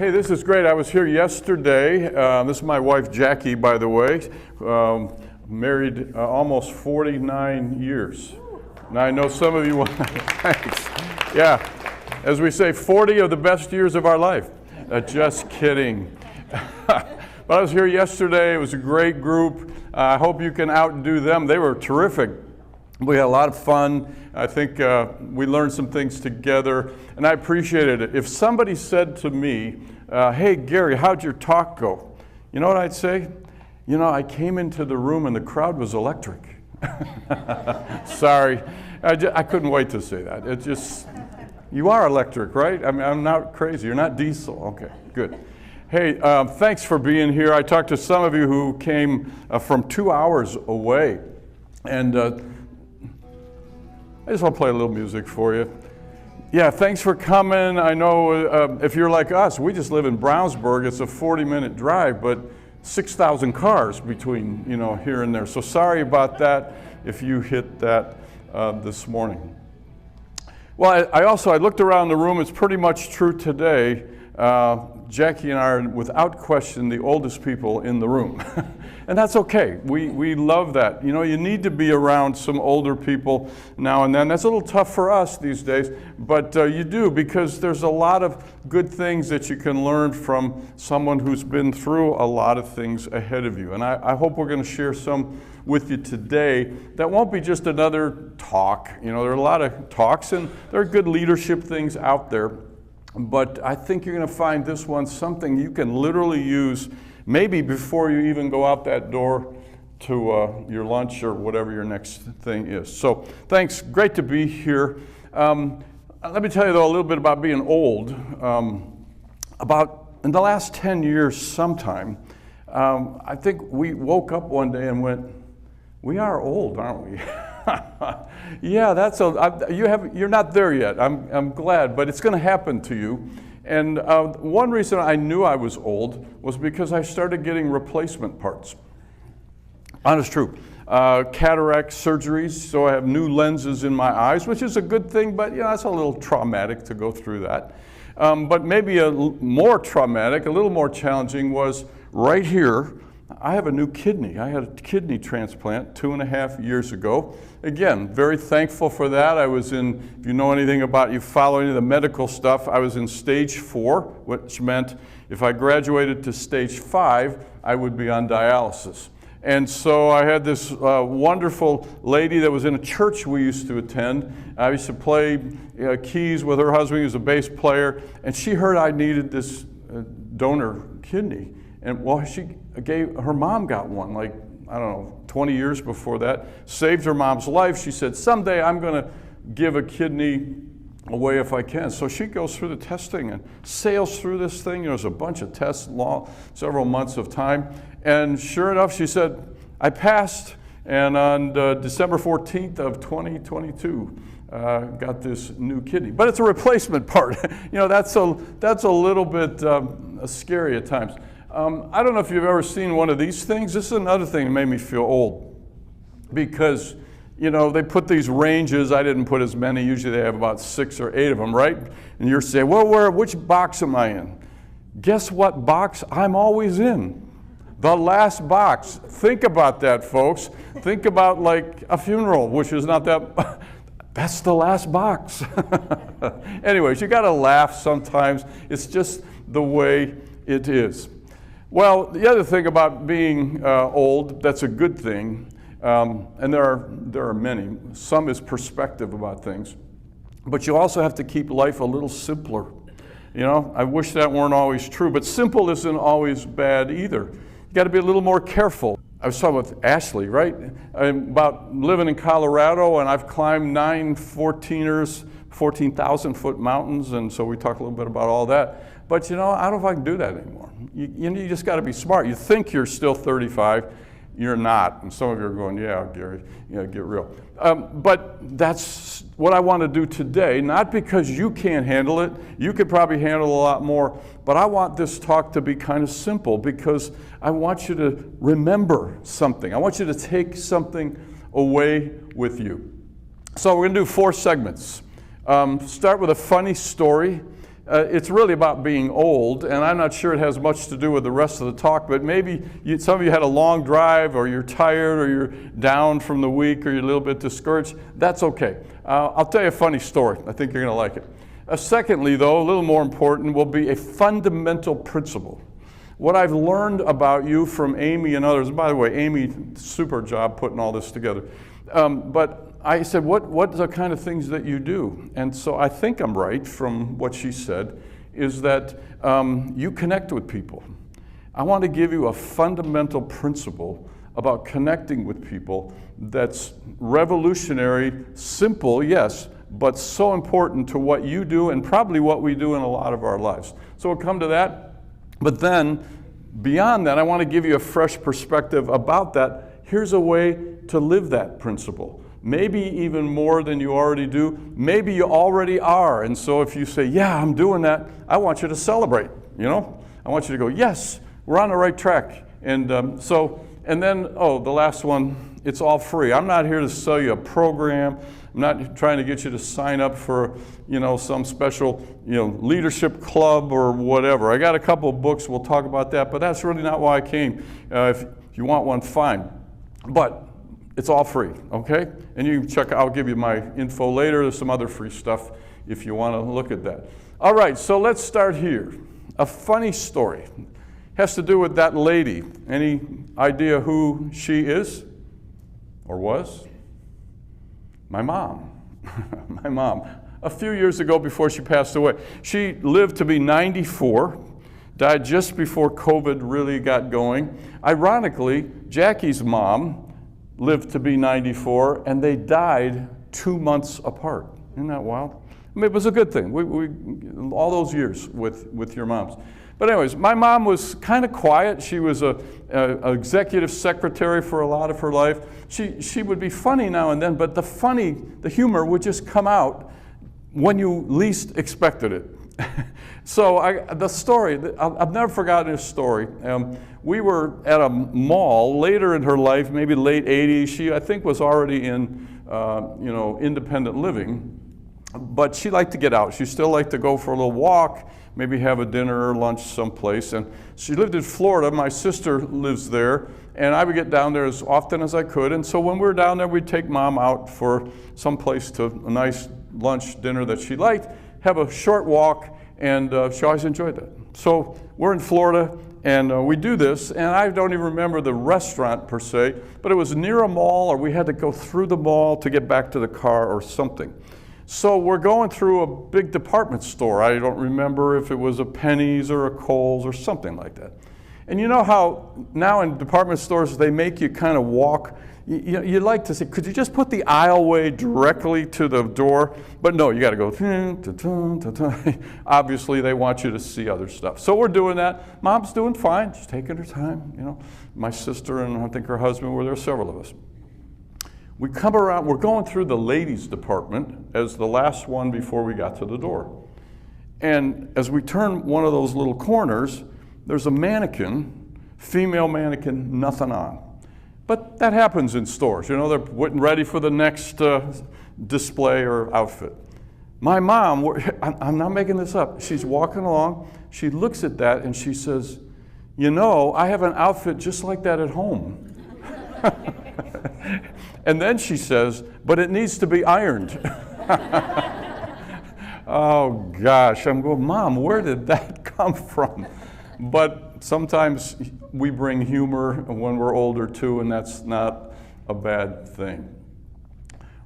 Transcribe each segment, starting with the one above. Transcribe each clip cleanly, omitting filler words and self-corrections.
Hey, this is great. I was here yesterday. This is my wife, Jackie, by the way. Married almost 49 years. Now, I know some of you want thanks. Yeah, as we say, 40 of the best years of our life. Just kidding. But I was here yesterday. It was a great group. I hope you can outdo them. They were terrific. We had a lot of fun. I think we learned some things together, and I appreciated it. If somebody said to me, hey, Gary, how'd your talk go? You know what I'd say? You know, I came into the room and the crowd was electric. Sorry. I couldn't wait to say that. It just, you are electric, right? I mean, I'm not crazy. You're not diesel. Okay, good. Hey, thanks for being here. I talked to some of you who came from 2 hours away, and I just want to play a little music for you. Yeah, thanks for coming. I know if you're like us, we just live in Brownsburg. It's a 40-minute drive, but 6,000 cars between, here and there. So sorry about that if you hit that this morning. Well, I looked around the room. It's pretty much true today. Jackie and I are, without question, the oldest people in the room. And that's okay. We love that. You need to be around some older people now and then. That's a little tough for us these days, but you do, because there's a lot of good things that you can learn from someone who's been through a lot of things ahead of you. And I hope we're going to share some with you today that won't be just another talk. There are a lot of talks, and there are good leadership things out there. But I think you're going to find this one something you can literally use maybe before you even go out that door to your lunch or whatever your next thing is. So thanks. Great to be here. Let me tell you, though, a little bit about being old. About in the last 10 years sometime, I think we woke up one day and went, we are old, aren't we? Yeah, you're not there yet. I'm glad, but it's going to happen to you. And one reason I knew I was old was because I started getting replacement parts. Honest truth. Cataract surgeries, so I have new lenses in my eyes, which is a good thing, but that's a little traumatic to go through that. But maybe more traumatic, a little more challenging was right here. I have a new kidney. I had a kidney transplant 2.5 years ago. Again, very thankful for that. I was in, if you know anything about, you follow any of the medical stuff, I was in stage 4, which meant if I graduated to stage 5, I would be on dialysis. And so I had this wonderful lady that was in a church we used to attend. I used to play keys with her husband. He was a bass player. And she heard I needed this donor kidney. And her mom got one, like, I don't know, 20 years before that, saved her mom's life. She said, someday I'm going to give a kidney away if I can. So she goes through the testing and sails through this thing. There's a bunch of tests, several months of time. And sure enough, she said, I passed. And on December 14th of 2022, got this new kidney. But it's a replacement part. That's a little bit scary at times. I don't know if you've ever seen one of these things. This is another thing that made me feel old, because they put these ranges. I didn't put as many. Usually they have about 6 or 8 of them, right? And you're saying, well, which box am I in? Guess what box I'm always in? The last box. Think about that, folks. Think about like a funeral, which is not that. That's the last box. Anyways, you got to laugh sometimes. It's just the way it is. Well, the other thing about being old, that's a good thing, and there are many. Some is perspective about things. But you also have to keep life a little simpler. I wish that weren't always true, but simple isn't always bad either. You got to be a little more careful. I was talking with Ashley, right, about living in Colorado, and I've climbed 9 14,000-foot mountains, and so we talked a little bit about all that. But I don't know if I can do that anymore. You just got to be smart. You think you're still 35, you're not. And some of you are going, yeah, Gary, get real. But that's what I want to do today, not because you can't handle it. You could probably handle a lot more. But I want this talk to be kind of simple, because I want you to remember something. I want you to take something away with you. So we're going to do 4 segments. Start with a funny story. It's really about being old, and I'm not sure it has much to do with the rest of the talk, but maybe some of you had a long drive, or you're tired, or you're down from the week, or you're a little bit discouraged. That's okay. I'll tell you a funny story. I think you're going to like it. Secondly, though, a little more important, will be a fundamental principle. What I've learned about you from Amy and others, by the way, Amy, super job putting all this together. But I said, what are the kind of things that you do? And so I think I'm right from what she said, is that you connect with people. I want to give you a fundamental principle about connecting with people that's revolutionary, simple, yes, but so important to what you do and probably what we do in a lot of our lives. So we'll come to that. But then, beyond that, I want to give you a fresh perspective about that. Here's a way to live that principle. Maybe even more than you already do. Maybe you already are. And so if you say, yeah, I'm doing that, I want you to celebrate, you know? I want you to go, yes, we're on the right track. And then, the last one, it's all free. I'm not here to sell you a program. I'm not trying to get you to sign up for, some special, leadership club or whatever. I got a couple of books, we'll talk about that, but that's really not why I came. If you want one, fine. But it's all free, okay? And you can check, I'll give you my info later. There's some other free stuff if you want to look at that. All right, so let's start here. A funny story. Has to do with that lady. Any idea who she is or was? My mom. My mom. A few years ago before she passed away. She lived to be 94, died just before COVID really got going. Ironically, Jackie's mom lived to be 94, and they died 2 months apart. Isn't that wild? I mean, it was a good thing. We all those years with your moms. But anyways, my mom was kind of quiet. She was an executive secretary for a lot of her life. She would be funny now and then, but the humor would just come out when you least expected it. So the story, I've never forgotten this story. We were at a mall later in her life, maybe late 80s. She, I think, was already in, independent living. But she liked to get out. She still liked to go for a little walk, maybe have a dinner or lunch someplace. And she lived in Florida. My sister lives there. And I would get down there as often as I could. And so when we were down there, we'd take Mom out for someplace to a nice lunch, dinner that she liked, have a short walk, and she always enjoyed that. So we're in Florida, and we do this, and I don't even remember the restaurant per se, but it was near a mall, or we had to go through the mall to get back to the car or something. So we're going through a big department store. I don't remember if it was a Penny's or a Kohl's or something like that. And you know how now in department stores they make you kind of walk. You like to say, could you just put the aisleway directly to the door? But no, you got to go. Obviously, they want you to see other stuff. So we're doing that. Mom's doing fine. She's taking her time. My sister and I think her husband were there, several of us. We come around, we're going through the ladies' department as the last one before we got to the door. And as we turn one of those little corners, there's a mannequin, female mannequin, nothing on. But that happens in stores. They're getting ready for the next display or outfit. My mom, I'm not making this up, she's walking along, she looks at that and she says, I have an outfit just like that at home. And then she says, but it needs to be ironed. Oh gosh, I'm going, Mom, where did that come from? But sometimes we bring humor when we're older too, and that's not a bad thing.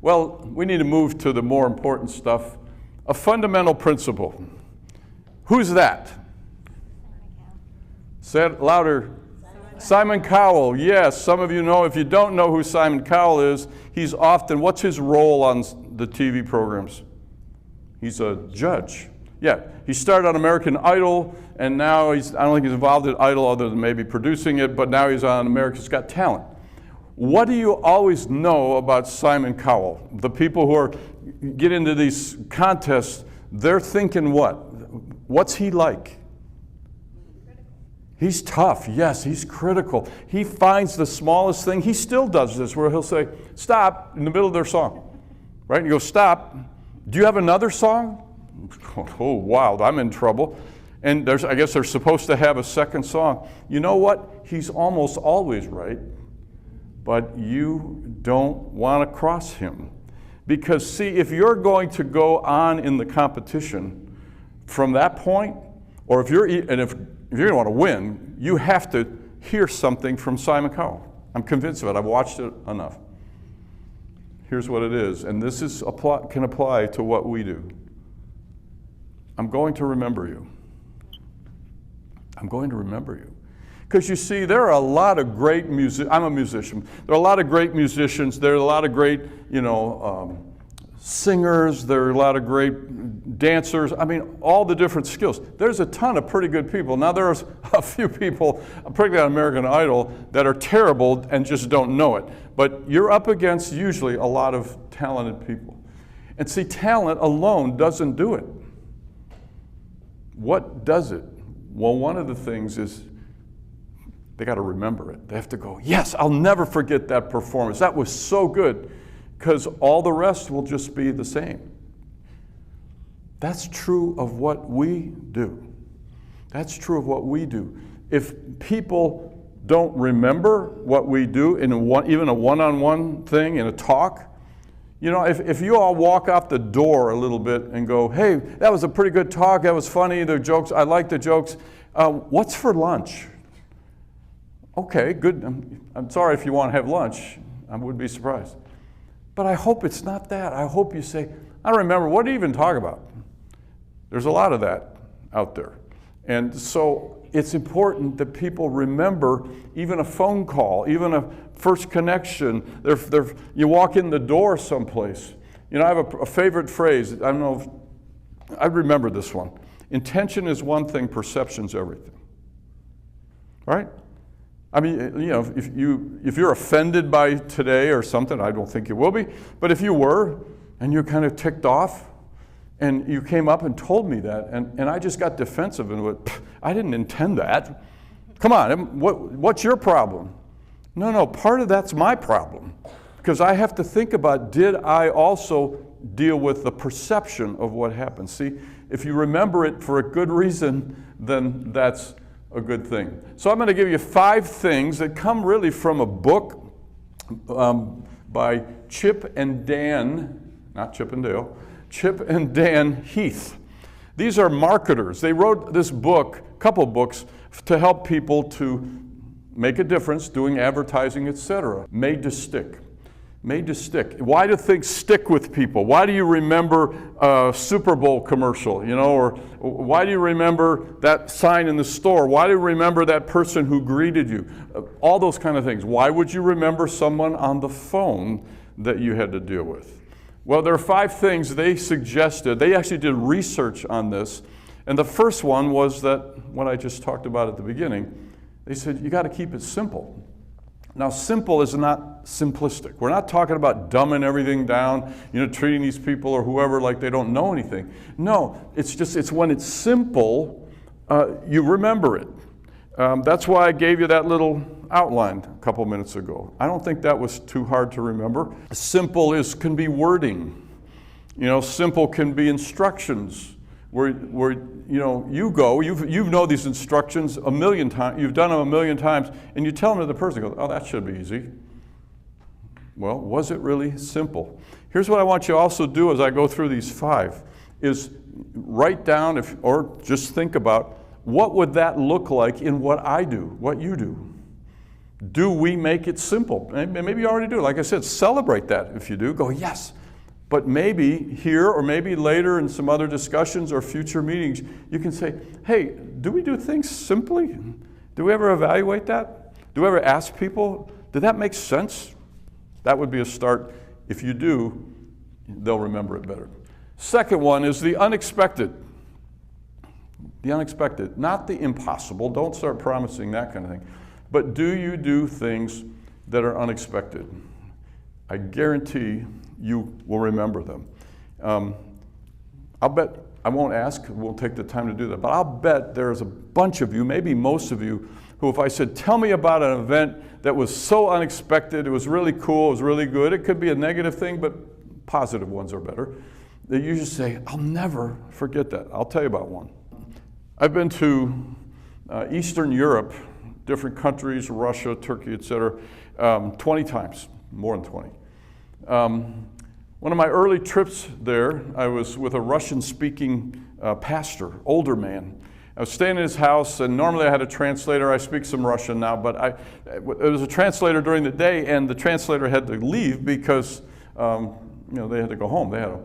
Well, we need to move to the more important stuff. A fundamental principle. Who's that? Say it louder. Simon Cowell, yes, some of you know. If you don't know who Simon Cowell is, he's often, what's his role on the TV programs? He's a judge. Yeah, he started on American Idol, and now I don't think he's involved in Idol other than maybe producing it, but now he's on America's Got Talent. What do you always know about Simon Cowell? The people who get into these contests, they're thinking what? What's he like? He's tough, yes, he's critical. He finds the smallest thing. He still does this where he'll say, stop, in the middle of their song, right? And you go, stop, do you have another song? Oh, wow, I'm in trouble. And I guess they're supposed to have a second song. You know what? He's almost always right, but you don't want to cross him. Because see, if you're going to go on in the competition from that point, or if you're going to want to win, you have to hear something from Simon Cowell. I'm convinced of it. I've watched it enough. Here's what it is, and this can apply to what we do. I'm going to remember you. I'm going to remember you. Because you see, there are a lot of great musicians. I'm a musician. There are a lot of great musicians. There are a lot of great, singers. There are a lot of great dancers. I mean, all the different skills. There's a ton of pretty good people. Now, there's a few people, particularly on American Idol, that are terrible and just don't know it. But you're up against usually a lot of talented people. And see, talent alone doesn't do it. What does it? Well, one of the things is they got to remember it. They have to go, yes, I'll never forget that performance. That was so good, because all the rest will just be the same. That's true of what we do. That's true of what we do. If people don't remember what we do in even a one-on-one thing, in a talk, if you all walk out the door a little bit and go, hey, that was a pretty good talk, that was funny, the jokes, I like the jokes, what's for lunch? Okay, good. I'm sorry if you want to have lunch. I would be surprised. But I hope it's not that. I hope you say, I don't remember, what do you even talk about? There's a lot of that out there. And so it's important that people remember even a phone call, even a first connection. You walk in the door someplace. I have a favorite phrase. I don't know if I remember this one. Intention is one thing, perception's everything. Right? I mean, if you're offended by today or something, I don't think you will be, but if you were, and you're kind of ticked off, and you came up and told me that, and I just got defensive and went, I didn't intend that. Come on, what's your problem? No, part of that's my problem, because I have to think about, did I also deal with the perception of what happened? See, if you remember it for a good reason, then that's a good thing. So I'm going to give you 5 things that come really from a book by Chip and Dan, not Chip and Dale, Chip and Dan Heath. These are marketers. They wrote this book, a couple books, to help people to make a difference doing advertising, etc. Made to stick. Made to stick. Why do things stick with people? Why do you remember a Super Bowl commercial, or why do you remember that sign in the store? Why do you remember that person who greeted you? All those kind of things. Why would you remember someone on the phone that you had to deal with? Well, there are 5 things they suggested. They actually did research on this. And the first one was that, what I just talked about at the beginning, they said you got to keep it simple. Now, simple is not simplistic. We're not talking about dumbing everything down, treating these people or whoever like they don't know anything. No, it's when it's simple, you remember it. That's why I gave you that little outline a couple minutes ago. I don't think that was too hard to remember. Simple can be wording. Simple can be instructions. Where you go, you know these instructions a million times, you've done them a million times, and you tell them to the person, goes, oh, that should be easy. Well, was it really simple? Here's what I want you to also do as I go through these 5, is write down, or just think about, what would that look like in what I do, what you do? Do we make it simple? Maybe you already do. Like I said, celebrate that if you do. Go, yes. But maybe here or maybe later in some other discussions or future meetings, you can say, hey, do we do things simply? Do we ever evaluate that? Do we ever ask people, did that make sense? That would be a start. If you do, they'll remember it better. Second one is the unexpected. The unexpected, not the impossible. Don't start promising that kind of thing. But do you do things that are unexpected? I guarantee you will remember them. I'll bet, I won't ask, we'll take the time to do that, but I'll bet there's a bunch of you, maybe most of you, who if I said, tell me about an event that was so unexpected, it was really cool, it was really good, it could be a negative thing, but positive ones are better. that you just say, I'll never forget that. I'll tell you about one. I've been to Eastern Europe, different countries, Russia, Turkey, etc., 20 times, more than 20. One of my early trips there, I was with a Russian-speaking pastor, older man. I was staying in his house, and normally I had a translator. I speak some Russian now, but it was a translator during the day, and the translator had to leave because they had to go home. They had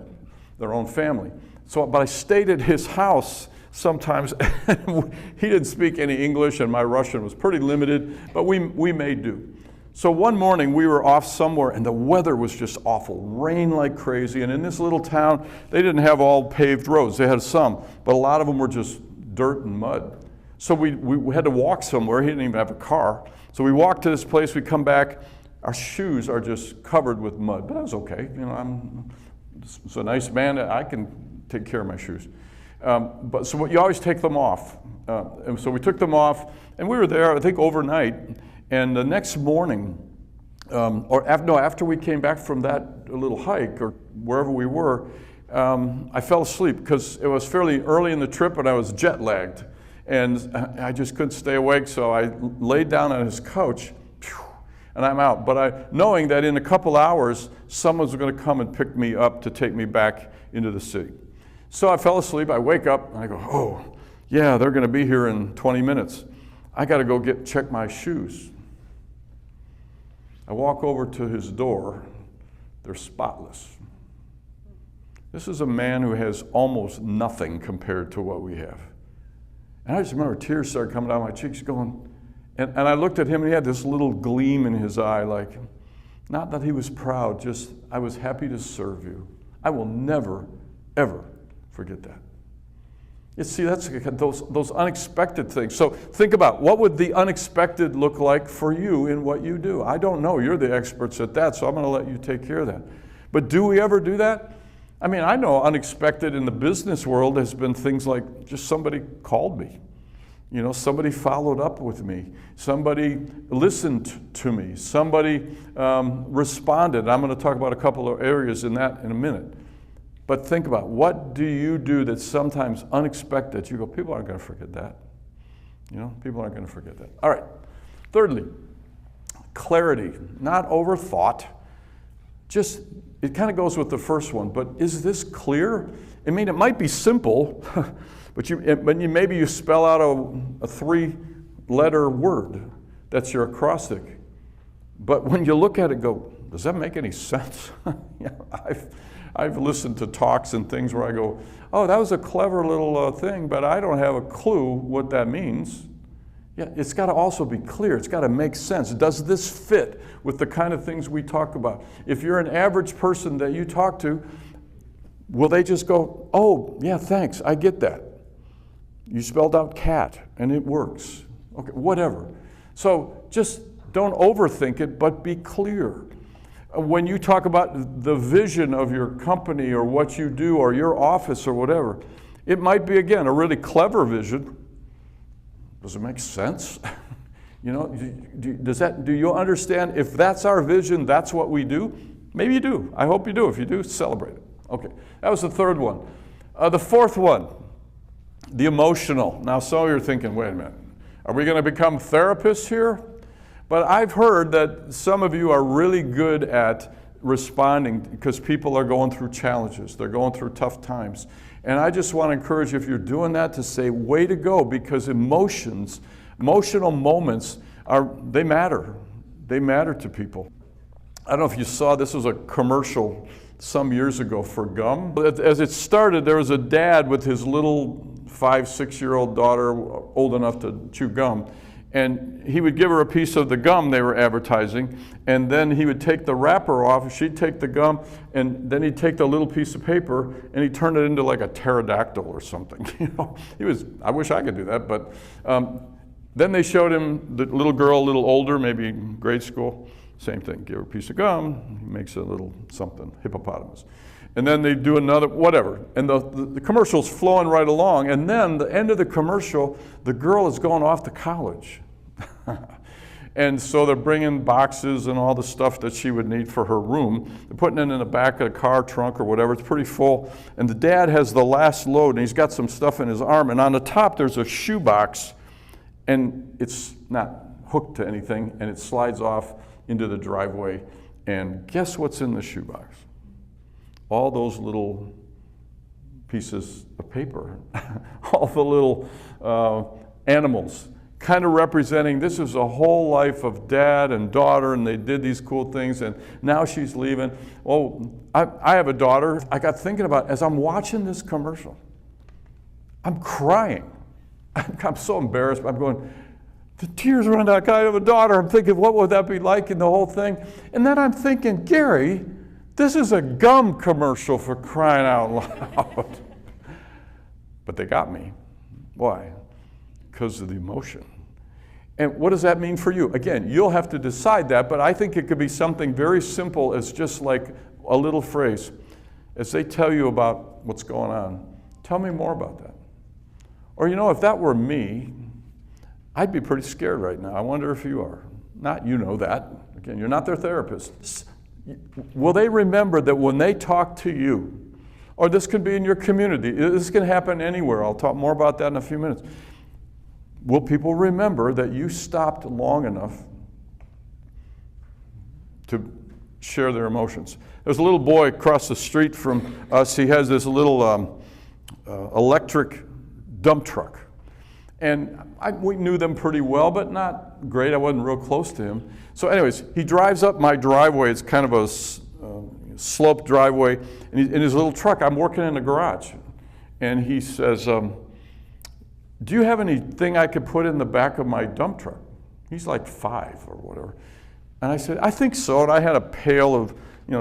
their own family. But I stayed at his house sometimes. He didn't speak any English, and my Russian was pretty limited, but we made do. So one morning we were off somewhere, and the weather was just awful, rain like crazy. And in this little town, they didn't have all paved roads. They had some, but a lot of them were just dirt and mud. So we had to walk somewhere. He didn't even have a car. So we walked to this place. We come back. Our shoes are just covered with mud, but that was okay. I'm a nice man. I can take care of my shoes. So you always take them off. And so we took them off, and we were there, I think, overnight. And the next morning, after we came back from that little hike or wherever we were, I fell asleep because it was fairly early in the trip and I was jet lagged. And I just couldn't stay awake, so I laid down on his couch, and I'm out. But knowing that in a couple hours, someone's going to come and pick me up to take me back into the city. So I fell asleep, I wake up, and I go, oh, yeah, they're going to be here in 20 minutes. I got to go check my shoes. I walk over to his door. They're spotless. This is a man who has almost nothing compared to what we have. And I just remember tears started coming down my cheeks going, and I looked at him and he had this little gleam in his eye, like, not that he was proud, just I was happy to serve you. I will never, ever forget that. You see, that's those unexpected things. So think about, what would the unexpected look like for you in what you do? I don't know. You're the experts at that, so I'm going to let you take care of that. But do we ever do that? I mean, I know unexpected in the business world has been things like just somebody called me. Somebody followed up with me. Somebody listened to me. Somebody responded. I'm going to talk about a couple of areas in that in a minute. But think about, what do you do that's sometimes unexpected? You go, people aren't going to forget that. People aren't going to forget that. All right. Thirdly, clarity, not overthought. Just, it kind of goes with the first one, but is this clear? I mean, it might be simple, but maybe you spell out a 3-letter word. That's your acrostic. But when you look at it, go, does that make any sense? I've listened to talks and things where I go, oh, that was a clever little thing, but I don't have a clue what that means. Yeah, it's got to also be clear. It's got to make sense. Does this fit with the kind of things we talk about? If you're an average person that you talk to, will they just go, oh, yeah, thanks, I get that. You spelled out cat, and it works. Okay, whatever. So just don't overthink it, but be clear. When you talk about the vision of your company or what you do or your office or whatever, it might be, again, a really clever vision. Does it make sense? Do you understand? If that's our vision, that's what we do? Maybe you do. I hope you do. If you do, celebrate it. Okay, that was the third one. The fourth one, the emotional. Now, some of you are thinking, wait a minute, are we going to become therapists here? But I've heard that some of you are really good at responding because people are going through challenges. They're going through tough times. And I just want to encourage you, if you're doing that, to say, way to go, because emotional moments, they matter. They matter to people. I don't know if you saw, this was a commercial some years ago for gum. As it started, there was a dad with his little 5-6-year-old daughter, old enough to chew gum. And he would give her a piece of the gum they were advertising, and then he would take the wrapper off, she'd take the gum, and then he'd take the little piece of paper, and he'd turn it into like a pterodactyl or something. I wish I could do that, but then they showed him the little girl, a little older, maybe grade school, same thing, give her a piece of gum, he makes a little something, hippopotamus. And then they do another, whatever. And the commercial's flowing right along. And then the end of the commercial, the girl is going off to college. And so they're bringing boxes and all the stuff that she would need for her room. They're putting it in the back of the car trunk or whatever. It's pretty full. And the dad has the last load, and he's got some stuff in his arm. And on the top, there's a shoebox, and it's not hooked to anything, and it slides off into the driveway. And guess what's in the shoebox? All those little pieces of paper, all the little animals, kind of representing this is a whole life of dad and daughter, and they did these cool things, and now she's leaving. Oh, I have a daughter. I got thinking about, as I'm watching this commercial, I'm crying. I'm so embarrassed. I'm going, the tears run down. I have a daughter. I'm thinking, what would that be like in the whole thing? And then I'm thinking, Gary, this is a gum commercial, for crying out loud. But they got me. Why? Because of the emotion. And what does that mean for you? Again, you'll have to decide that, but I think it could be something very simple as just like a little phrase. As they tell you about what's going on, tell me more about that. Or, you know, if that were me, I'd be pretty scared right now. I wonder if you are. Not you know that. Again, you're not their therapist. Will they remember that when they talk to you, or this could be in your community, this can happen anywhere. I'll talk more about that in a few minutes. Will people remember that you stopped long enough to share their emotions? There's a little boy across the street from us. He has this little electric dump truck. And we knew them pretty well, but not great. I wasn't real close to him. So anyways, he drives up my driveway. It's kind of a sloped driveway. And he's in his little truck. I'm working in the garage. And he says, do you have anything I could put in the back of my dump truck? He's like 5 or whatever. And I said, I think so. And I had a pail of,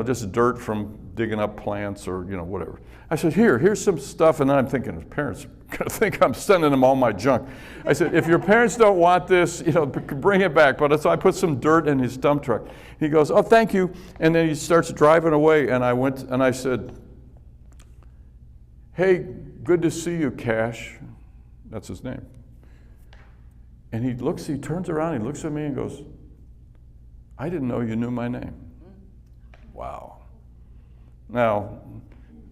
just dirt from digging up plants or, whatever. I said, here's some stuff. And then I'm thinking, his parents are going to think I'm sending them all my junk. I said, if your parents don't want this, bring it back. But so I put some dirt in his dump truck. He goes, oh, thank you. And then he starts driving away. And I went and I said, hey, good to see you, Cash. That's his name. And he turns around, he looks at me and goes, I didn't know you knew my name. Wow. Now,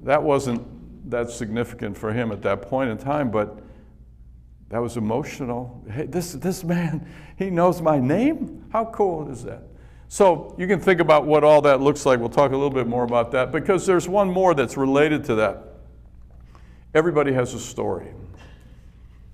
that wasn't that significant for him at that point in time, but that was emotional. Hey, this man, he knows my name? How cool is that? So you can think about what all that looks like. We'll talk a little bit more about that, because there's one more that's related to that. Everybody has a story.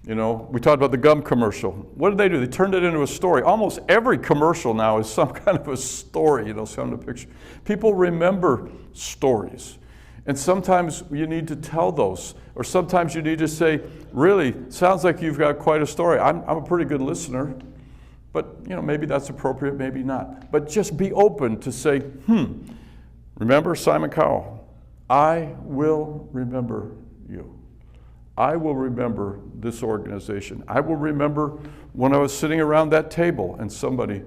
We talked about the gum commercial. What did they do? They turned it into a story. Almost every commercial now is some kind of a story, some to picture. People remember stories. And sometimes you need to tell those. Or sometimes you need to say, really, sounds like you've got quite a story. I'm a pretty good listener. But, maybe that's appropriate, maybe not. But just be open to say, remember Simon Cowell? I will remember you. I will remember this organization. I will remember when I was sitting around that table and somebody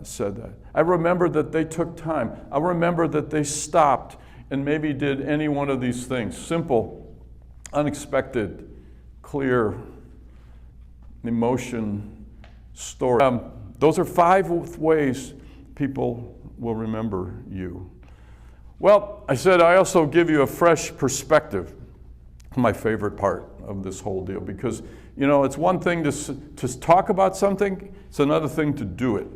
said that. I remember that they took time. I remember that they stopped and maybe did any one of these things. Simple, unexpected, clear, emotion, story. Those are 5 ways people will remember you. Well, I said I also give you a fresh perspective. My favorite part of this whole deal, because it's one thing to talk about something, it's another thing to do it.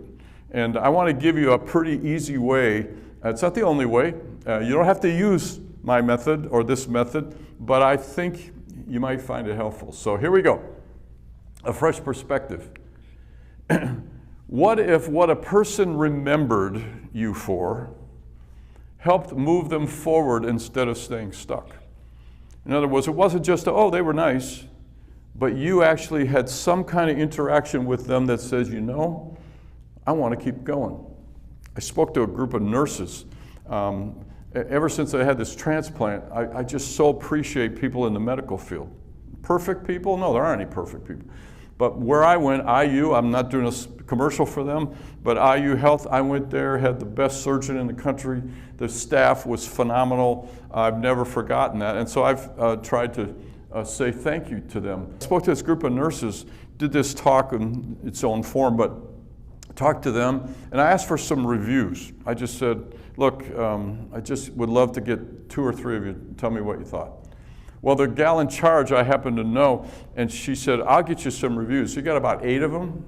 And I want to give you a pretty easy way. It's not the only way. You don't have to use my method or this method, but I think you might find it helpful. So here we go. A fresh perspective. What if what a person remembered you for helped move them forward instead of staying stuck? In other words, it wasn't just, they were nice, but you actually had some kind of interaction with them that says, I want to keep going. I spoke to a group of nurses. Ever since I had this transplant, I just so appreciate people in the medical field. Perfect people? No, there aren't any perfect people. But where I went, IU, I'm not doing a commercial for them, but IU Health, I went there, had the best surgeon in the country. The staff was phenomenal. I've never forgotten that. And so I've tried to say thank you to them. I spoke to this group of nurses, did this talk in its own form, but talked to them, and I asked for some reviews. I just said, look, I just would love to get 2 or 3 of you to tell me what you thought. Well, the gal in charge I happen to know, and she said, I'll get you some reviews. So you got about 8 of them,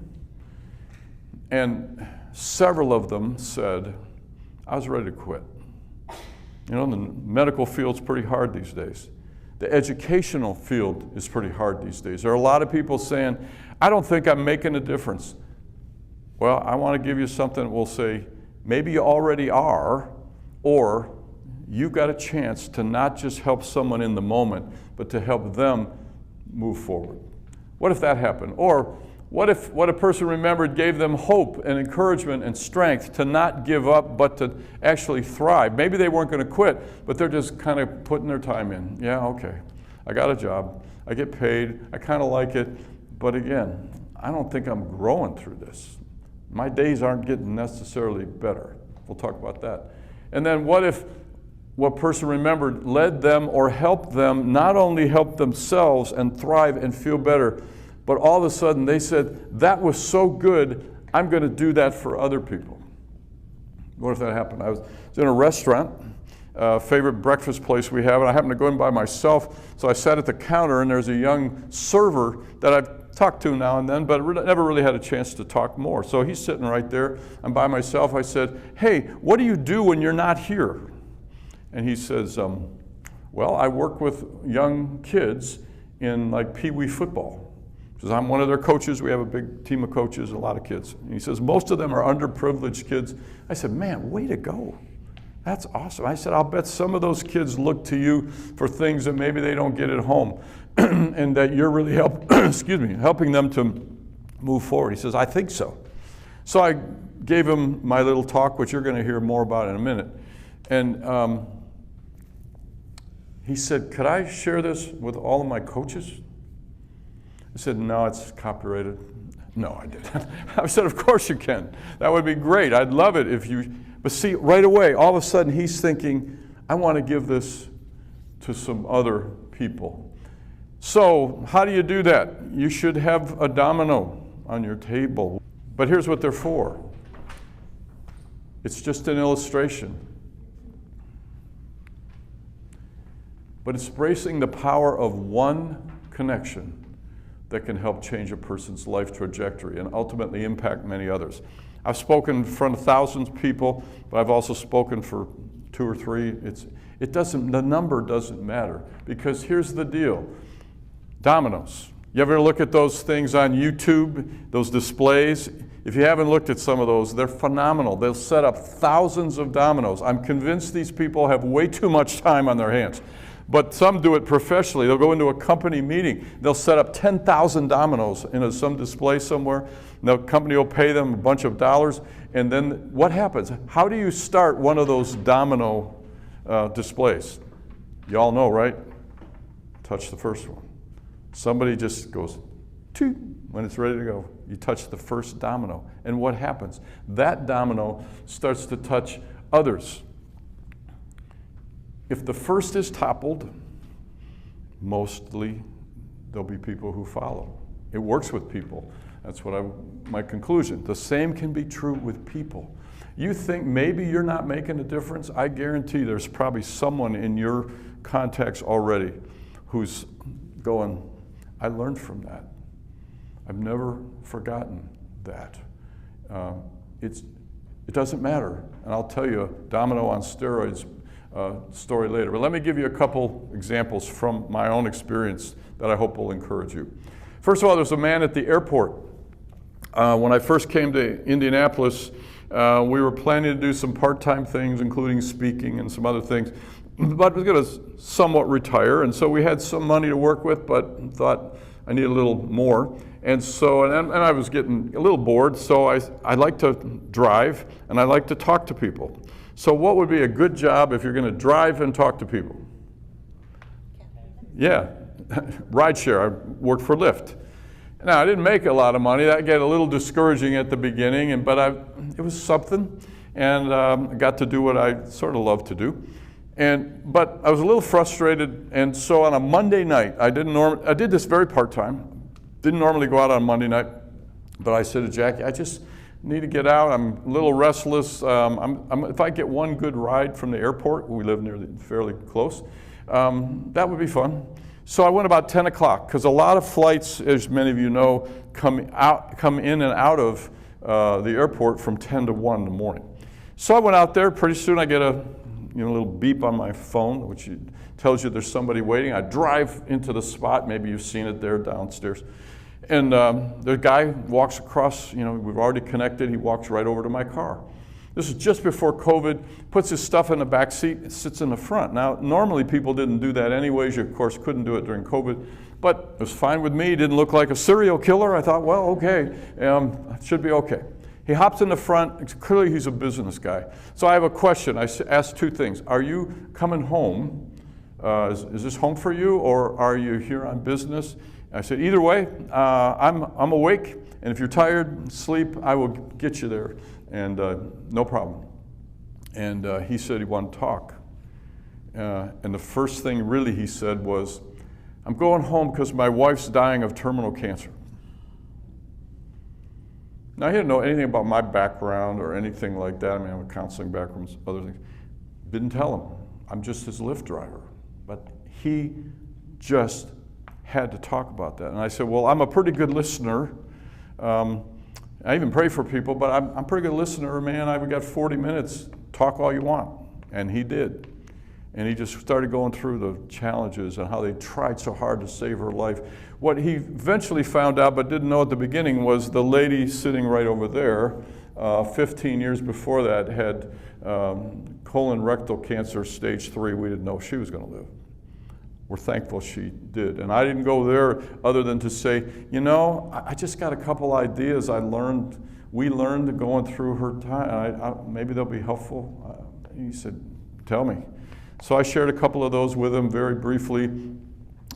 and several of them said, I was ready to quit. You know, the medical field's pretty hard these days. The educational field is pretty hard these days. There are a lot of people saying, I don't think I'm making a difference. Well, I want to give you something that will say, maybe you already are, or you've got a chance to not just help someone in the moment, but to help them move forward. What if that happened? Or what if what a person remembered gave them hope and encouragement and strength to not give up, but to actually thrive? Maybe they weren't going to quit, but they're just kind of putting their time in. Yeah, okay, I got a job, I get paid, I kind of like it, but again, I don't think I'm growing through this. My days aren't getting necessarily better. We'll talk about that. And then what if what person remembered led them or helped them not only help themselves and thrive and feel better, but all of a sudden they said, that was so good, I'm going to do that for other people. What if that happened? I was in a restaurant, favorite breakfast place we have, and I happened to go in by myself, so I sat at the counter, and there's a young server that I've talked to now and then, but never really had a chance to talk more. So he's sitting right there. I'm by myself. I said, hey, what do you do when you're not here? And he says, well, I work with young kids in like Pee-wee football. He says, I'm one of their coaches. We have a big team of coaches, a lot of kids. And he says, most of them are underprivileged kids. I said, man, way to go. That's awesome. I said, I'll bet some of those kids look to you for things that maybe they don't get at home and that you're really helping them to move forward. He says, I think so. So I gave him my little talk, which you're going to hear more about in a minute. And he said, could I share this with all of my coaches? I said, no, it's copyrighted. No, I didn't. I said, of course you can. That would be great. I'd love it if you... But see, right away, all of a sudden he's thinking, I want to give this to some other people. So how do you do that? You should have a domino on your table. But here's what they're for. It's just an illustration. But it's embracing the power of one connection that can help change a person's life trajectory and ultimately impact many others. I've spoken in front of thousands of people, but I've also spoken for 2 or 3. The number doesn't matter, because here's the deal. Dominoes. You ever look at those things on YouTube, those displays? If you haven't looked at some of those, they're phenomenal. They'll set up thousands of dominoes. I'm convinced these people have way too much time on their hands. But some do it professionally. They'll go into a company meeting. They'll set up 10,000 dominoes in some display somewhere. The company will pay them a bunch of dollars. And then what happens? How do you start one of those domino displays? You all know, right? Touch the first one. Somebody just goes, toot, when it's ready to go. You touch the first domino. And what happens? That domino starts to touch others. If the first is toppled, mostly there'll be people who follow. It works with people. That's my conclusion. The same can be true with people. You think maybe you're not making a difference? I guarantee there's probably someone in your contacts already who's going, I learned from that. I've never forgotten that. It doesn't matter. And I'll tell you a domino on steroids story later. But let me give you a couple examples from my own experience that I hope will encourage you. First of all, there's a man at the airport. When I first came to Indianapolis, we were planning to do some part-time things, including speaking and some other things, but I was going to somewhat retire, and so we had some money to work with, but thought I need a little more. And so, and I was getting a little bored, so I like to drive, and I like to talk to people. So what would be a good job if you're going to drive and talk to people? Yeah, rideshare. I worked for Lyft. Now, I didn't make a lot of money. That got a little discouraging at the beginning, but it was something, and I got to do what I sort of love to do. But I was a little frustrated, and so on a Monday night, I did this very part-time. Didn't normally go out on Monday night, but I said to Jackie, I just need to get out. I'm a little restless. If I get one good ride from the airport, we live fairly close, that would be fun. So I went about 10 o'clock, because a lot of flights, as many of you know, come in and out of the airport from 10 to 1 in the morning. So I went out there. Pretty soon I get a little beep on my phone, which tells you there's somebody waiting. I drive into the spot. Maybe you've seen it there downstairs. And the guy walks across, we've already connected. He walks right over to my car. This is just before COVID, puts his stuff in the back seat and sits in the front. Now, normally people didn't do that anyways. You, of course, couldn't do it during COVID, but it was fine with me. He didn't look like a serial killer. I thought, well, okay, it should be okay. He hops in the front. Clearly, he's a business guy. So I have a question. I asked two things. Are you coming home? Is this home for you, or are you here on business? I said, either way, I'm awake, and if you're tired, sleep, I will get you there, and no problem. And he said he wanted to talk. And the first thing really he said was, I'm going home because my wife's dying of terminal cancer. Now, he didn't know anything about my background or anything like that. I mean, I have a counseling background, other things. Didn't tell him. I'm just his Lyft driver. But he just had to talk about that. And I said, well, I'm a pretty good listener. I even pray for people, but I'm a pretty good listener, man. I've got 40 minutes. Talk all you want. And he did. And he just started going through the challenges and how they tried so hard to save her life. What he eventually found out, but didn't know at the beginning, was the lady sitting right over there, 15 years before that, had colon rectal cancer, stage 3. We didn't know she was going to live. We're thankful she did. And I didn't go there other than to say, I just got a couple ideas we learned going through her time. Maybe they'll be helpful. He said, tell me. So I shared a couple of those with him very briefly.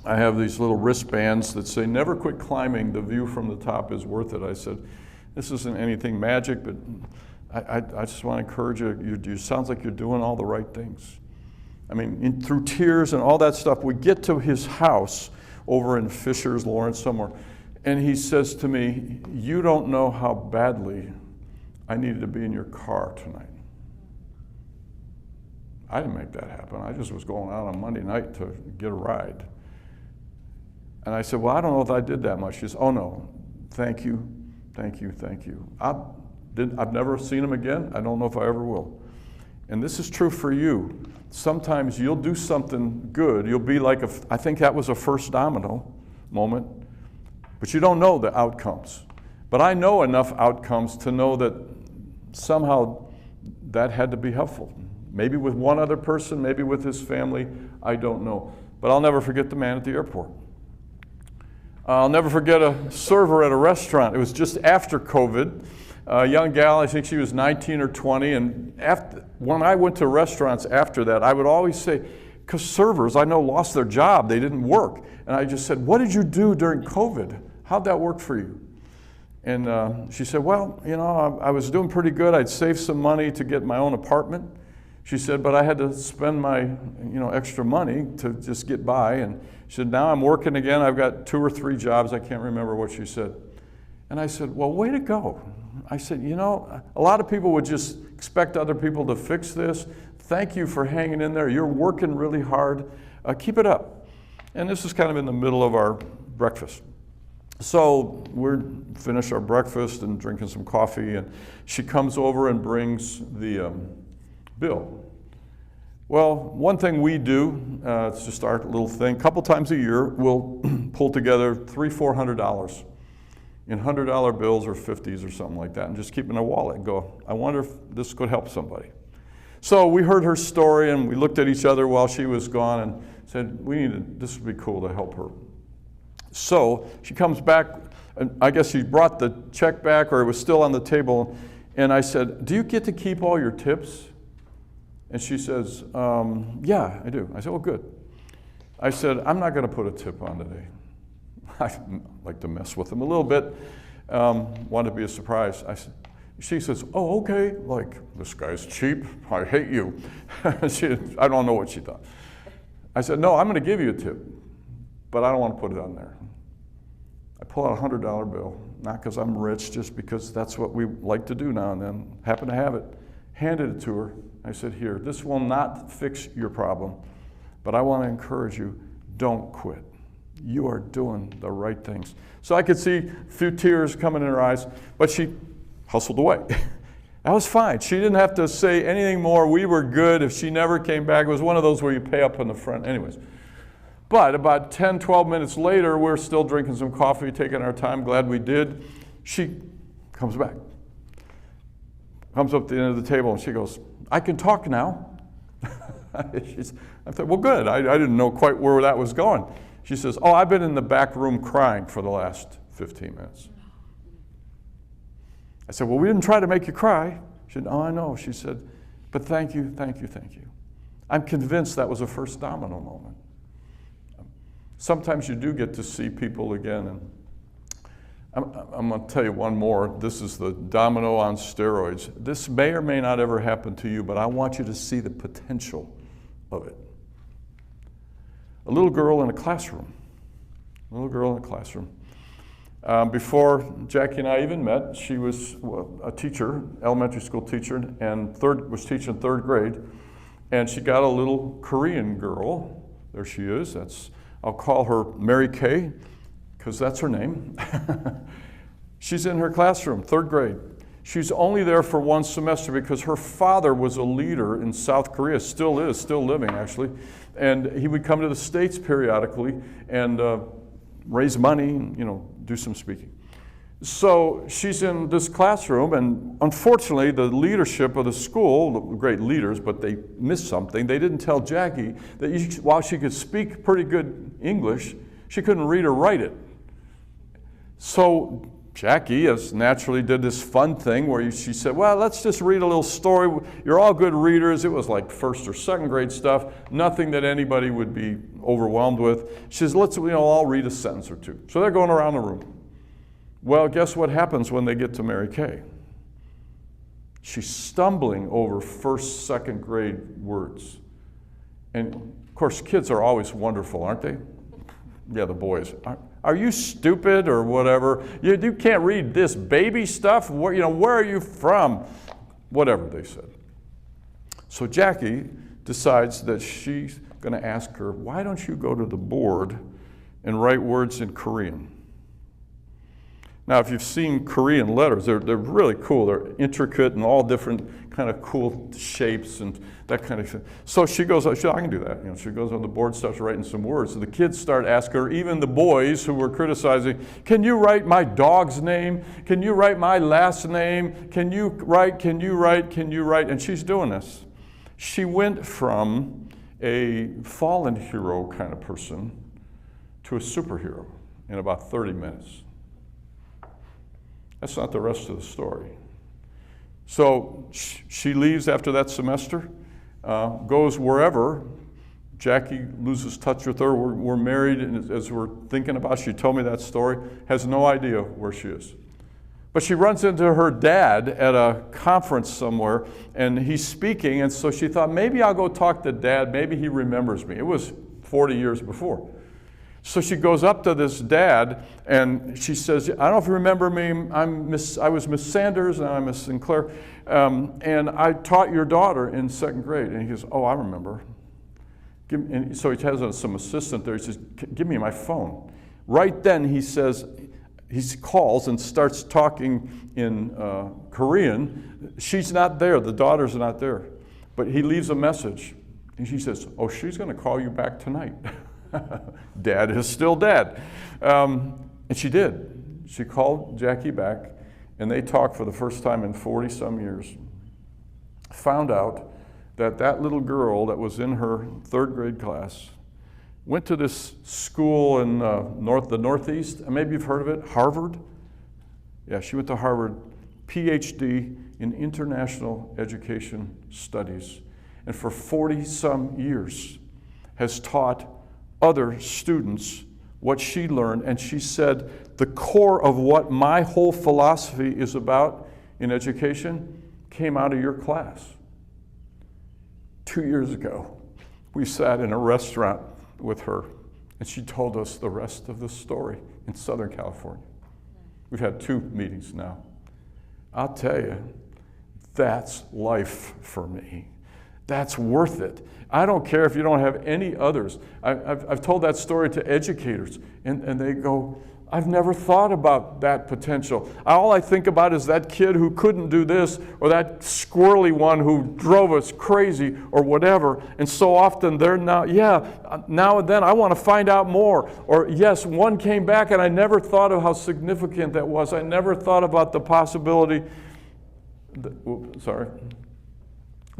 I have these little wristbands that say, never quit climbing. The view from the top is worth it. I said, this isn't anything magic, but I just want to encourage you. You sounds like you're doing all the right things. I mean, through tears and all that stuff, we get to his house over in Fishers, Lawrence, somewhere, and he says to me, you don't know how badly I needed to be in your car tonight. I didn't make that happen. I just was going out on Monday night to get a ride. And I said, well, I don't know if I did that much. She said, oh no, thank you, thank you, thank you. I've never seen him again. I don't know if I ever will. And this is true for you. Sometimes you'll do something good. You'll be like, I think that was a first domino moment, but you don't know the outcomes. But I know enough outcomes to know that somehow that had to be helpful. Maybe with one other person, maybe with his family, I don't know. But I'll never forget the man at the airport. I'll never forget a server at a restaurant. It was just after COVID. A young gal, I think she was 19 or 20, and when I went to restaurants after that, I would always say, because servers, I know, lost their job, they didn't work. And I just said, what did you do during COVID? How'd that work for you? And she said, well, I was doing pretty good. I'd saved some money to get my own apartment. She said, but I had to spend my extra money to just get by. And she said, now I'm working again. I've got 2 or 3 jobs. I can't remember what she said. And I said, well, way to go. I said, a lot of people would just expect other people to fix this. Thank you for hanging in there. You're working really hard. Keep it up. And this is kind of in the middle of our breakfast. So we're finished our breakfast and drinking some coffee, and she comes over and brings the bill. Well, one thing we do, it's just our little thing, a couple times a year, we'll pull together $300-400 in $100 bills or 50s or something like that, and just keep in a wallet and go, I wonder if this could help somebody. So we heard her story, and we looked at each other while she was gone and said, this would be cool to help her. So she comes back, and I guess she brought the check back, or it was still on the table, and I said, do you get to keep all your tips? And she says, yeah, I do. I said, well, good. I said, I'm not going to put a tip on today. I like to mess with them a little bit. Wanted to be a surprise. She says, oh, okay. Like, this guy's cheap. I hate you. I don't know what she thought. I said, no, I'm going to give you a tip, but I don't want to put it on there. I pull out a $100 bill, not because I'm rich, just because that's what we like to do now and then. Happen to have it. Handed it to her. I said, here, this will not fix your problem, but I want to encourage you, don't quit. You are doing the right things. So I could see a few tears coming in her eyes, but she hustled away. That was fine. She didn't have to say anything more. We were good. If she never came back, it was one of those where you pay up in the front. Anyways. But about 10, 12 minutes later, we're still drinking some coffee, taking our time, glad we did. She comes back. Comes up to the end of the table and she goes, I can talk now. I thought, well, good. I didn't know quite where that was going. She says, oh, I've been in the back room crying for the last 15 minutes. I said, well, we didn't try to make you cry. She said, oh, I know. She said, but thank you, thank you, thank you. I'm convinced that was a first domino moment. Sometimes you do get to see people again. And I'm going to tell you one more. This is the domino on steroids. This may or may not ever happen to you, but I want you to see the potential of it. A little girl in a classroom. A little girl in a classroom. Before Jackie and I even met, she was a teacher, elementary school teacher, and was teaching third grade. And she got a little Korean girl. There she is. I'll call her Mary Kay, because that's her name. She's in her classroom, third grade. She's only there for one semester because her father was a leader in South Korea, still is, still living actually. And he would come to the States periodically and raise money and, do some speaking. So she's in this classroom, and unfortunately the leadership of the school, the great leaders, but they missed something. They didn't tell Jackie that while she could speak pretty good English, she couldn't read or write it. So Jackie, as naturally, did this fun thing where she said, well, let's just read a little story. You're all good readers. It was like first or second grade stuff, nothing that anybody would be overwhelmed with. She says, let's all read a sentence or two. So they're going around the room. Well, guess what happens when they get to Mary Kay? She's stumbling over first, second grade words. And of course, kids are always wonderful, aren't they? Yeah, the boys. Are you stupid or whatever? You can't read this baby stuff? Where are you from? Whatever they said. So Jackie decides that she's going to ask her, why don't you go to the board and write words in Korean? Now, if you've seen Korean letters, they're really cool. They're intricate and all different kind of cool shapes and that kind of thing. So she goes, I can do that. She goes on the board, starts writing some words. So the kids start asking her, even the boys who were criticizing, can you write my dog's name? Can you write my last name? Can you write? And she's doing this. She went from a fallen hero kind of person to a superhero in about 30 minutes. That's not the rest of the story. So she leaves after that semester, goes wherever. Jackie loses touch with her. We're married, and as we're thinking about it, she told me that story, has no idea where she is. But she runs into her dad at a conference somewhere, and he's speaking, and so she thought, maybe I'll go talk to Dad. Maybe he remembers me. It was 40 years before. So she goes up to this dad, and she says, I don't know if you remember me. I was Miss Sanders, and I'm Miss Sinclair, and I taught your daughter in second grade. And he goes, oh, I remember. And so he has some assistant there. He says, give me my phone. Right then, he says, he calls and starts talking in Korean. She's not there. The daughter's not there. But he leaves a message. And she says, oh, she's going to call you back tonight. Dad is still dad. And she did. She called Jackie back, and they talked for the first time in 40-some years. Found out that little girl that was in her third grade class went to this school in the Northeast. Maybe you've heard of it, Harvard. Yeah, she went to Harvard, PhD in International Education Studies. And for 40-some years has taught other students what she learned, and she said, the core of what my whole philosophy is about in education came out of your class. 2 years ago, we sat in a restaurant with her And she told us the rest of the story in Southern California. We've had 2 meetings now. I'll tell you, that's life for me. That's worth it. I don't care if you don't have any others. I've told that story to educators, and they go, I've never thought about that potential. All I think about is that kid who couldn't do this, or that squirrely one who drove us crazy, or whatever. And so often they're now and then I want to find out more. Or yes, one came back and I never thought of how significant that was. I never thought about the possibility, the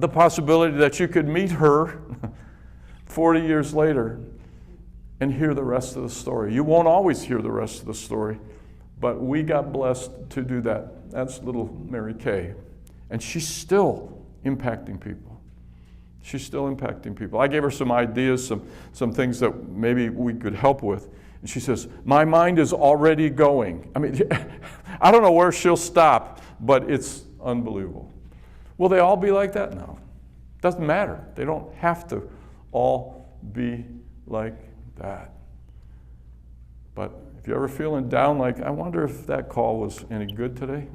possibility that you could meet her 40 years later and hear the rest of the story. You won't always hear the rest of the story, but we got blessed to do that. That's little Mary Kay. And she's still impacting people. She's still impacting people. I gave her some ideas, some things that maybe we could help with. And she says, my mind is already going. I mean, I don't know where she'll stop, but it's unbelievable. Will they all be like that? No. Doesn't matter. They don't have to all be like that. But if you're ever feeling down, like, I wonder if that call was any good today,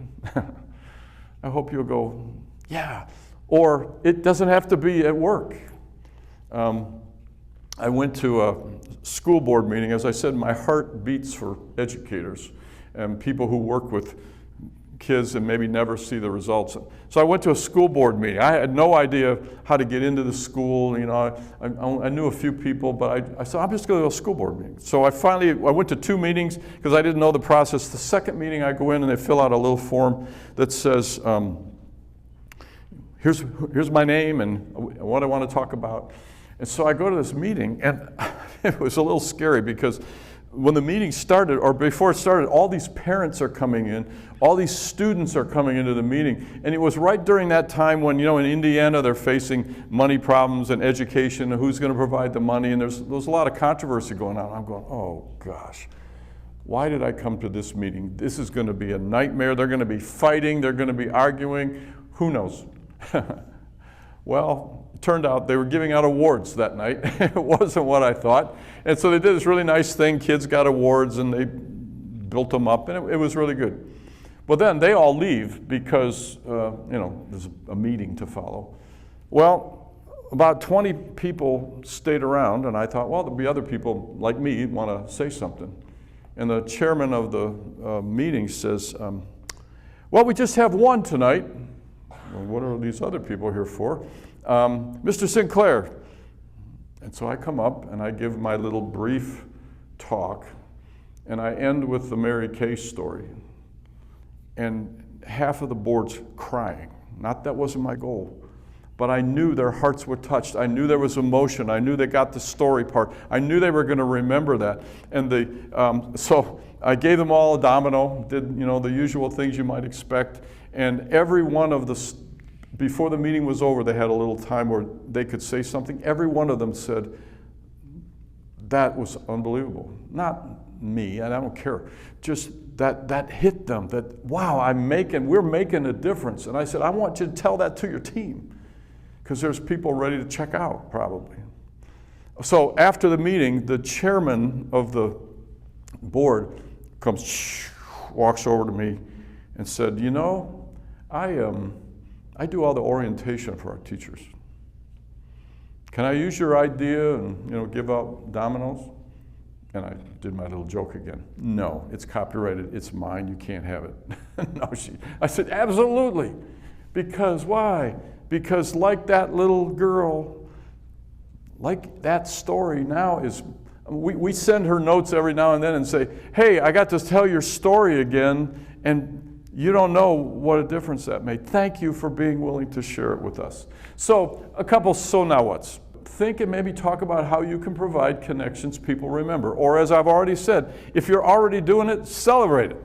I hope you'll go, yeah. Or it doesn't have to be at work. I went to a school board meeting. As I said, my heart beats for educators and people who work with kids and maybe never see the results. So I went to a school board meeting. I had no idea how to get into the school. You know, I knew a few people, but I said, I'm just going to go to a school board meeting. So I went to 2 meetings because I didn't know the process. The second meeting, I go in and they fill out a little form that says, here's my name and what I want to talk about. And so I go to this meeting, and it was a little scary because when the meeting started, or before it started, all these parents are coming in, all these students are coming into the meeting. And it was right during that time when, you know, in Indiana, they're facing money problems and education, and who's going to provide the money, and there's a lot of controversy going on. I'm going, oh gosh, why did I come to this meeting? This is going to be a nightmare. They're going to be fighting, they're going to be arguing, who knows? Well, it turned out they were giving out awards that night. It wasn't what I thought. And so they did this really nice thing. Kids got awards and they built them up, and it was really good. But then they all leave because, you know, there's a meeting to follow. Well, about 20 people stayed around, and I thought, well, there'll be other people like me want to say something. And the chairman of the meeting says, well, we just have one tonight. Well, what are these other people here for? Mr. Sinclair. And so I come up and I give my little brief talk, and I end with the Mary Kay story. And half of the board's crying. Not that wasn't my goal, but I knew their hearts were touched. I knew there was emotion. I knew they got the story part. I knew they were going to remember that. And so I gave them all a domino, did, you know, the usual things you might expect. And every one of before the meeting was over, they had a little time where they could say something. Every one of them said, that was unbelievable. Not me, and I don't care. Just that hit them, that, wow, we're making a difference. And I said, I want you to tell that to your team, because there's people ready to check out, probably. So after the meeting, the chairman of the board walks over to me and said, you know, I do all the orientation for our teachers. Can I use your idea and, you know, give out dominoes? And I did my little joke again. No, it's copyrighted, it's mine, you can't have it. No, I said, absolutely. Because why? Because like that little girl, like that story now is, we send her notes every now and then and say, hey, I got to tell your story again, and you don't know what a difference that made. Thank you for being willing to share it with us. So a couple so now what's. Think and maybe talk about how you can provide connections people remember. Or as I've already said, if you're already doing it, celebrate it.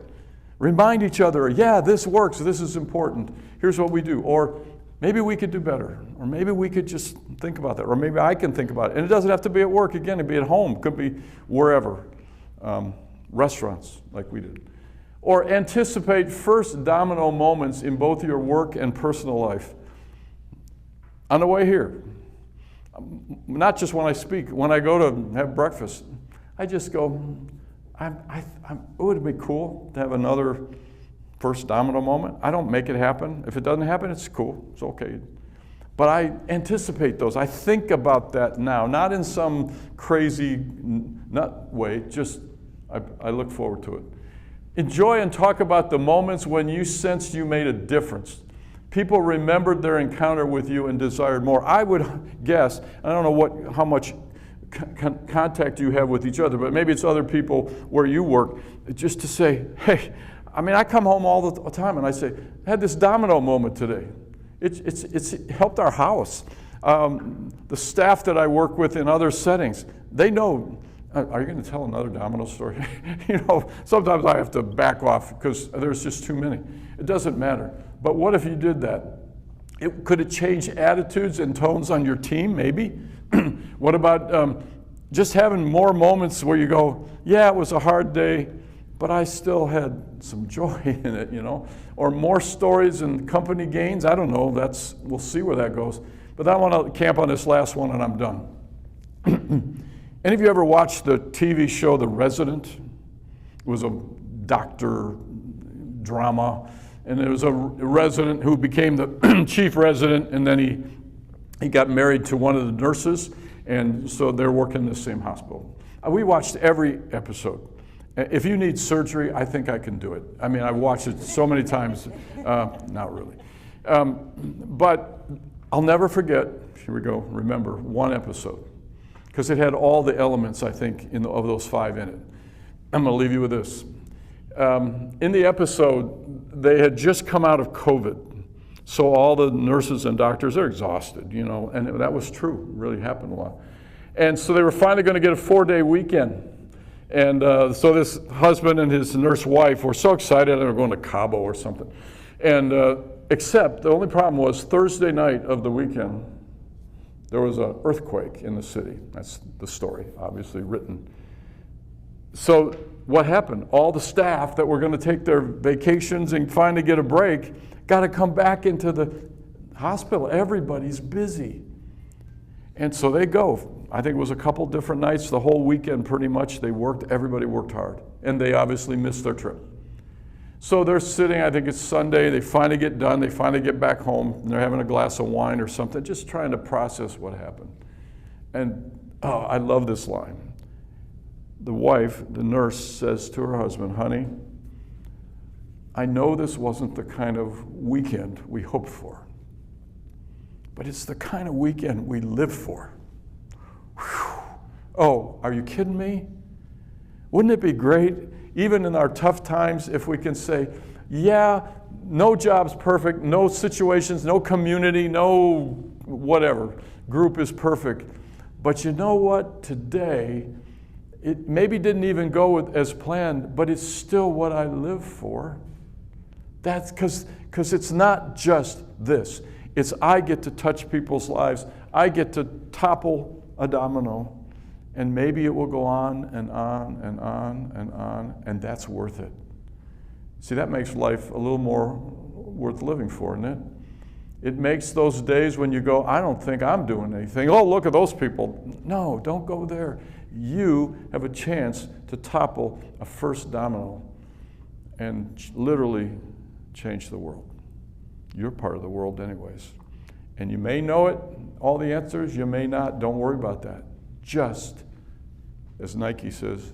Remind each other, yeah, this works, this is important. Here's what we do. Or maybe we could do better. Or maybe we could just think about that. Or maybe I can think about it. And it doesn't have to be at work. Again, it could be at home. It could be wherever. Restaurants, like we did. Or anticipate first domino moments in both your work and personal life. On the way here. Not just when I speak. When I go to have breakfast, I just go, it would be cool to have another first domino moment. I don't make it happen. If it doesn't happen, it's cool. It's okay. But I anticipate those. I think about that now, not in some crazy nut way, just I look forward to it. Enjoy and talk about the moments when you sensed you made a difference. People remembered their encounter with you and desired more. I would guess, I don't know how much contact you have with each other, but maybe it's other people where you work, just to say, hey, I mean, I come home all the time and I say, I had this domino moment today. It's helped our house. The staff that I work with in other settings, they know, are you going to tell another domino story? Sometimes I have to back off because there's just too many. It doesn't matter. But what if you did that? Could it change attitudes and tones on your team? Maybe. What about just having more moments where you go, yeah, it was a hard day, but I still had some joy in it, Or more stories and company gains. I don't know. We'll see where that goes. But I want to camp on this last one, and I'm done. Any of you ever watched the TV show The Resident? It was a doctor drama, and there was a resident who became the chief resident, and then he got married to one of the nurses, and so they're working in the same hospital. We watched every episode. If you need surgery, I think I can do it. I mean, I've watched it so many times. Not really. But I'll never forget, here we go, remember, one episode. Because it had all the elements, I think, of those 5 in it. I'm going to leave you with this. In the episode, they had just come out of COVID. So all the nurses and doctors are exhausted, and that was true, really happened a lot. And so they were finally going to get a 4-day weekend. And so this husband and his nurse wife were so excited they were going to Cabo or something. And except the only problem was Thursday night of the weekend, there was an earthquake in the city. That's the story, obviously written. So what happened? All the staff that were going to take their vacations and finally get a break got to come back into the hospital. Everybody's busy. And so they go. I think it was a couple different nights. The whole weekend pretty much they worked. Everybody worked hard. And they obviously missed their trip. So they're sitting, I think it's Sunday, they finally get done, they finally get back home, and they're having a glass of wine or something, just trying to process what happened. And I love this line. The wife, the nurse, says to her husband, honey, I know this wasn't the kind of weekend we hoped for, but it's the kind of weekend we live for. Whew. Oh, are you kidding me? Wouldn't it be great, even in our tough times, if we can say, yeah, no job's perfect, no situations, no community, no whatever, group is perfect. But you know what? Today, it maybe didn't even go as planned, but it's still what I live for. That's because it's not just this. It's I get to touch people's lives. I get to topple a domino. And maybe it will go on and on and on and on, and that's worth it. See, that makes life a little more worth living for, isn't it? It makes those days when you go, I don't think I'm doing anything. Oh, look at those people. No, don't go there. You have a chance to topple a first domino and literally change the world. You're part of the world anyways. And you may know it, all the answers, you may not. Don't worry about that. Just, as Nike says,